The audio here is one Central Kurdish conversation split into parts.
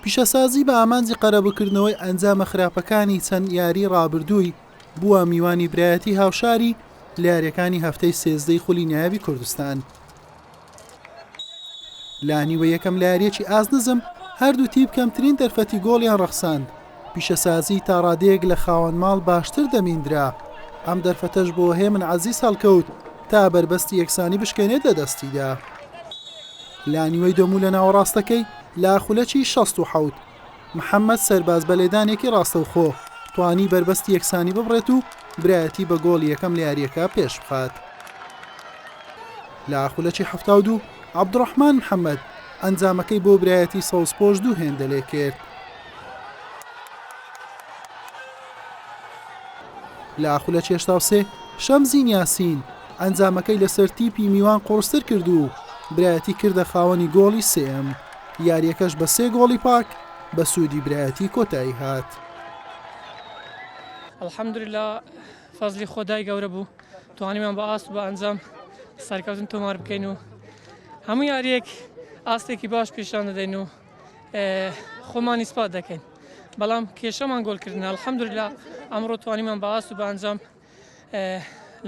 پیشەسازی بە ئامانجی قەرەبکردنەوەی ئەنجامە خراپەکانی چەند یاری ڕابردووی بووە میوانی برایەتی هاوشاری لە یاریەکانی هەفتەی سێزدەی خولی نایابی کوردستان. لانیوە یەکەم لە یاریەکی ئازنزم هەردوو تیپ کەمترین دەرفەتی گۆڵیان ڕەخساند. پیشەسازی تا ڕادەیەک لە خاوەن ماڵ باشتر دەمیندرا. ئەم دەرفەتەش بۆ هێمن عەزیز هەڵکەوت تا بربەستی یەکسانی بشکێنێت لە دەستیدا. لانیوەی دەموو لە ناوەڕاستەکەی لا خولەکی 67 محەممەد سەرباز بە لێدانێکی ڕاستەوخۆ توانی بربەستی یەکسانی ببڕێت و برایەتی بە گۆڵی یەکەم لە یاریەکە پێش بخات. لا خولەکی 72 عەبدوڕەحمان محەممەد ئەنجامەکەی بۆ برایەتی سەوزپۆش دوو هێندە لێ کرد. لا خولەکی 83 شەمزین یاسین ئەنجامەکەی لەسەر تیپی میوان قۆرستر کرد و برایەتی کردە خاوەنی گۆڵی سێم. یاریەکەش بە 3 گۆڵی پاک بە سوودی برایەتی کۆتایی هات. الحەمدوللا فەزلی خۆدای گەورە بوو توانیمان بە ئاست و بە ئەنجام سەرکەوتن تۆمار بکەین و هەموو یاریەک ئاستێکی باش پیشان دەدەین و خۆمانی سپات دەکەین. بەڵام کێشەمان گۆڵکردنە الحەمدوللا ئەمڕۆ توانیمان بە ئاست و بە ئەنجام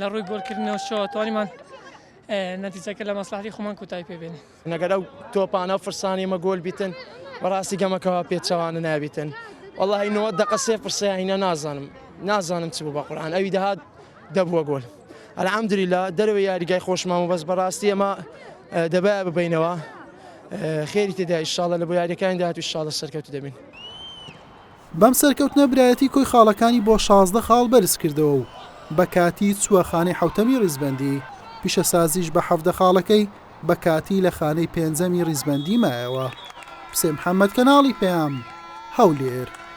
لە ڕووی گۆڵکردنەوە شەوە توانیمان نەتیجەکە لە مەسلحەتی خۆمان کۆتایی پێبێنین. نەگەر ئەو تۆپانە فرسانیمە گۆل بیتن بەڕاستی گەمەکەەوە پێچەوانە نابیتن. وەڵاهی 90 دقە 0% هینە نازانم چ بوو بە قورئان ئەوی دەهات دەبووە گۆل. الحەمدوللا دەرەوەی یاریگای خۆشمان و بەس بەڕاستی ئەمە دەبایە ببینەوە خێری تێدا ئینشاڵڵا لە بۆ یاریەکانی داهات و ئینشاڵڵا سەرکەوتو دەبین. بەم سەرکەوتنە برایەتی کۆی خاڵەکانی بۆ 16 خاڵ بەرز کردەوە و بە کاتی چووە خانەی حوتەمی ڕیزبەندی. پیشەسازیش بە 17 خاڵەکەی بە کاتی لە خانەی پێنجەمی ڕیزبەندی مایەوە. حوسێن محەممەد کەناڵی پێام هەولێر.